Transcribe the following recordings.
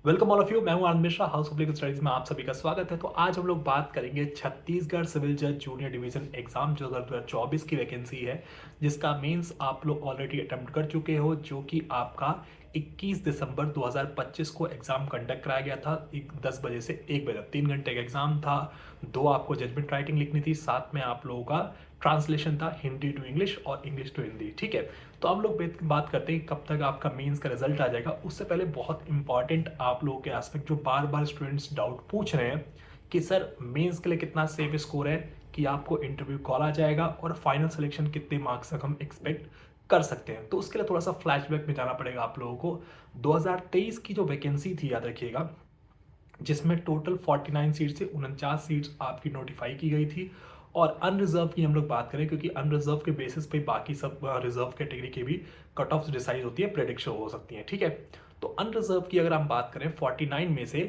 Welcome all of you. मैं हूं Anand Mishra, House of Legal Studies में आप सभी का स्वागत है। तो आज हम लोग बात करेंगे छत्तीसगढ़ सिविल जज जूनियर डिवीजन एग्जाम जो 2024 की वैकेंसी है, जिसका मेंस आप लोग ऑलरेडी अटेम्प्ट कर चुके हो, जो कि आपका 21 दिसंबर 2025 को एग्जाम कंडक्ट कराया गया था। 10 बजे से 1 बजे 3 घंटे का एग्जाम था। 2 आपको जजमेंट राइटिंग लिखनी थी, साथ में आप लोगों का ट्रांसलेशन था हिंदी टू इंग्लिश और इंग्लिश टू हिंदी। ठीक है, तो हम लोग बात करते हैं कब तक आपका मेंस का रिजल्ट आ जाएगा। उससे पहले बहुत इंपॉर्टेंट आप लोगों के एस्पेक्ट जो बार बार स्टूडेंट्स डाउट पूछ रहे हैं कि सर मेंस के लिए कितना सेफ स्कोर है कि आपको इंटरव्यू कॉल आ जाएगा और फाइनल सिलेक्शन कितने मार्क्स तक हम एक्सपेक्ट कर सकते हैं। तो उसके लिए थोड़ा सा फ्लैशबैक में जाना पड़ेगा आप लोगों को। 2023 की जो वैकेंसी थी, याद रखिएगा, जिसमें टोटल 49 सीट से 49 सीट्स आपकी नोटिफाई की गई थी। और अनरिजर्व की हम लोग बात करें, क्योंकि अनरिजर्व के बेसिस पे बाकी सब रिजर्व कैटेगरी की भी कट ऑफ डिसाइड होती है, प्रेडिक्शन हो सकती है। ठीक है, तो अनरिजर्व की अगर हम बात करें, 49 में से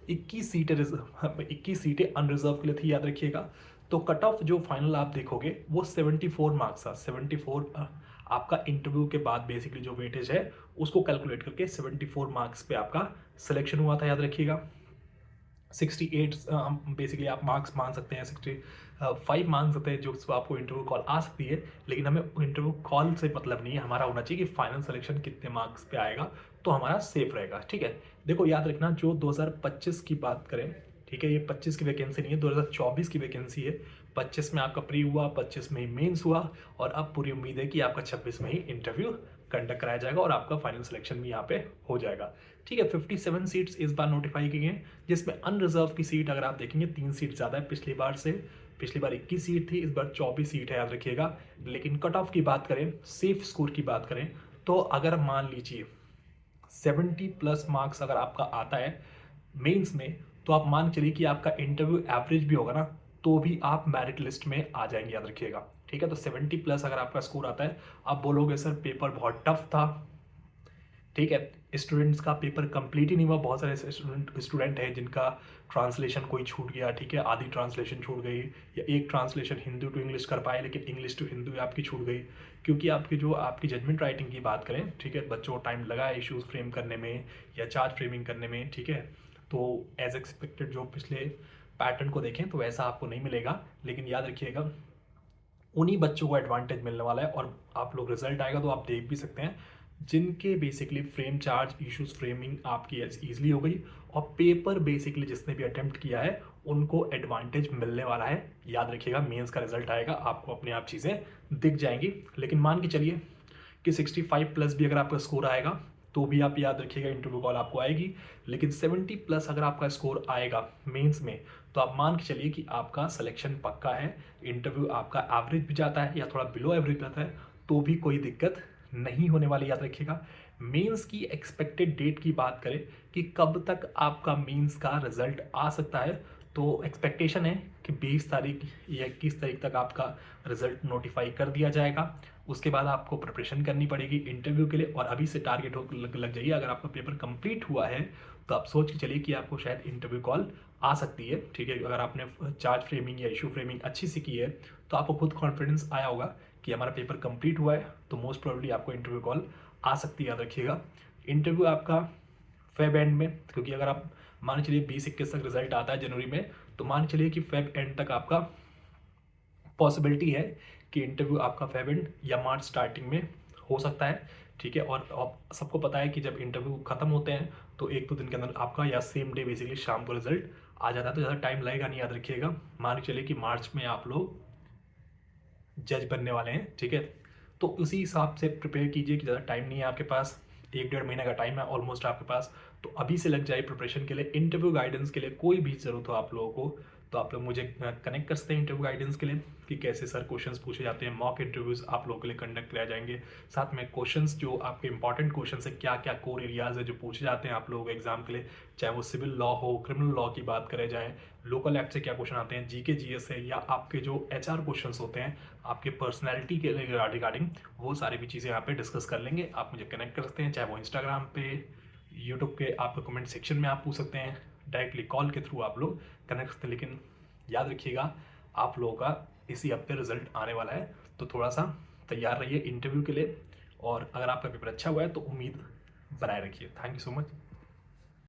21 सीटें अनरिजर्व के लिए थी, याद रखिएगा। तो कट ऑफ जो फाइनल आप देखोगे वो 74 मार्क्स था। 74 आपका इंटरव्यू के बाद बेसिकली जो वेटेज है उसको कैलकुलेट करके 74 मार्क्स पे आपका सिलेक्शन हुआ था, याद रखिएगा। 68 हम बेसिकली आप मार्क्स मान सकते हैं, 65 मान सकते हैं जो आपको इंटरव्यू कॉल आ सकती है। लेकिन हमें इंटरव्यू कॉल से मतलब नहीं है, हमारा होना चाहिए कि फाइनल सिलेक्शन कितने मार्क्स पे आएगा तो हमारा सेफ रहेगा। ठीक है, देखो याद रखना, जो 2025 की बात करें, ठीक है, ये 25 की वैकेंसी नहीं है, 2024 की वैकेंसी है। 25 में आपका प्री हुआ, 25 में ही मेंस हुआ, और अब पूरी उम्मीद है कि आपका 26 में ही इंटरव्यू कंडक्ट कराया जाएगा और आपका फाइनल सिलेक्शन भी यहाँ पे हो जाएगा। ठीक है, 57 सीट्स इस बार नोटिफाई की गई, जिसमें अनरिजर्व की सीट अगर आप देखेंगे 3 सीट ज़्यादा है पिछली बार से। पिछली बार 21 सीट थी, इस बार 24 सीट है, याद रखिएगा। लेकिन कट ऑफ की बात करें, सेफ स्कोर की बात करें, तो अगर मान लीजिए 70 प्लस मार्क्स अगर आपका आता है मेंस में, तो आप मान चलिए कि आपका इंटरव्यू एवरेज भी होगा ना, तो भी आप मेरिट लिस्ट में आ जाएंगे, याद रखिएगा। ठीक है, तो 70 प्लस अगर आपका स्कोर आता है, आप बोलोगे सर पेपर बहुत टफ था। ठीक है, स्टूडेंट्स का पेपर कंप्लीट ही नहीं हुआ। बहुत सारे स्टूडेंट हैं जिनका ट्रांसलेशन कोई छूट गया, ठीक है, आधी ट्रांसलेशन छूट गई, या एक ट्रांसलेशन हिंदी टू इंग्लिश कर पाए लेकिन इंग्लिश टू हिंदी आपकी छूट गई। क्योंकि आपकी जजमेंट राइटिंग की बात करें, ठीक है, बच्चों को टाइम लगा है इश्यूज फ्रेम करने में या चार्ज फ्रेमिंग करने में। ठीक है, तो एज एक्सपेक्टेड जो पिछले पैटर्न को देखें तो वैसा आपको नहीं मिलेगा। लेकिन याद रखिएगा, उन्हीं बच्चों को एडवांटेज मिलने वाला है। और आप लोग रिजल्ट आएगा तो आप देख भी सकते हैं, जिनके basically frame charge issues framing आपकी ईजिली हो गई, और पेपर बेसिकली जिसने भी अटेम्प्ट किया है उनको एडवांटेज मिलने वाला है। याद रखिएगा, मेंस का रिजल्ट आएगा, आपको अपने आप चीज़ें दिख जाएंगी। लेकिन मान के चलिए कि 65 प्लस भी अगर आपका स्कोर आएगा तो भी आप याद रखिएगा इंटरव्यू कॉल आपको आएगी। लेकिन 70 प्लस अगर आपका स्कोर आएगा मेंस में, तो आप मान के चलिए कि आपका सिलेक्शन पक्का है। इंटरव्यू आपका एवरेज भी जाता है या थोड़ा बिलो एवरेज जाता है तो भी कोई दिक्कत नहीं होने वाली, याद रखिएगा। मेंस की एक्सपेक्टेड डेट की बात करें कि कब तक आपका मेंस का रिजल्ट आ सकता है, तो एक्सपेक्टेशन है कि 20 तारीख या 21 तारीख तक आपका रिजल्ट नोटिफाई कर दिया जाएगा। उसके बाद आपको प्रिपरेशन करनी पड़ेगी इंटरव्यू के लिए, और अभी से टारगेट लग जाइए। अगर आपका पेपर कंप्लीट हुआ है तो आप सोच के चलिए कि आपको शायद इंटरव्यू कॉल आ सकती है। ठीक है, अगर आपने चार्ज फ्रेमिंग या इशू फ्रेमिंग अच्छी सी की है तो आपको खुद कॉन्फिडेंस आया होगा कि हमारा पेपर कंप्लीट हुआ है, तो मोस्ट प्रोबेबली आपको इंटरव्यू कॉल आ सकती है, याद रखिएगा। इंटरव्यू आपका फेब एंड में, क्योंकि अगर आप मान चलिए 20-21 तक रिजल्ट आता है जनवरी में, तो मान चलिए कि फेब एंड तक आपका पॉसिबिलिटी है कि इंटरव्यू आपका फेब एंड या मार्च स्टार्टिंग में हो सकता है। ठीक है, और आप सबको पता है कि जब इंटरव्यू खत्म होते हैं तो 1-2 दिन के अंदर आपका या सेम डे बेसिकली शाम को रिजल्ट आ जाता है, तो ज़्यादा टाइम लगेगा नहीं, याद रखिएगा। मान के चलिए कि मार्च में आप लोग जज बनने वाले हैं। ठीक है, तो उसी हिसाब से प्रिपेयर कीजिए कि ज़्यादा टाइम नहीं है आपके पास, 1-1.5 महीने का टाइम है ऑलमोस्ट आपके पास। तो अभी से लग जाए प्रिपरेशन के लिए। इंटरव्यू गाइडेंस के लिए कोई भी ज़रूरत हो आप लोगों को तो आप लोग मुझे कनेक्ट कर सकते हैं इंटरव्यू गाइडेंस के लिए, कि कैसे सर क्वेश्चंस पूछे जाते हैं। मॉक इंटरव्यूज़ आप लोगों के लिए कंडक्ट कराए जाएंगे। साथ में क्वेश्चंस जो आपके इंपॉर्टेंट क्वेश्चंस है, क्या क्या कोर एरियाज है जो पूछे जाते हैं आप लोगों के एग्जाम के लिए, चाहे वो सिविल लॉ हो, क्रिमिनल लॉ की बात करें जाए, लोकल एक्ट से क्या क्वेश्चन आते हैं, जीके जीएस है, या आपके जो एचआर क्वेश्चंस होते हैं आपके पर्सनैलिटी के रिगार्डिंग, वो सारी भी चीज़ें यहाँ पे डिस्कस कर लेंगे। आप मुझे कनेक्ट कर सकते हैं, चाहे वो इंस्टाग्राम पे, यूट्यूब के आपके कमेंट सेक्शन में आप पूछ सकते हैं, डायरेक्टली कॉल के थ्रू आप लोग कनेक्ट सकते हैं। लेकिन याद रखिएगा, आप लोगों का इसी हफ्ते रिजल्ट आने वाला है, तो थोड़ा सा तैयार रहिए इंटरव्यू के लिए। और अगर आपका पेपर अच्छा हुआ है तो उम्मीद बनाए रखिए। Thank you so much.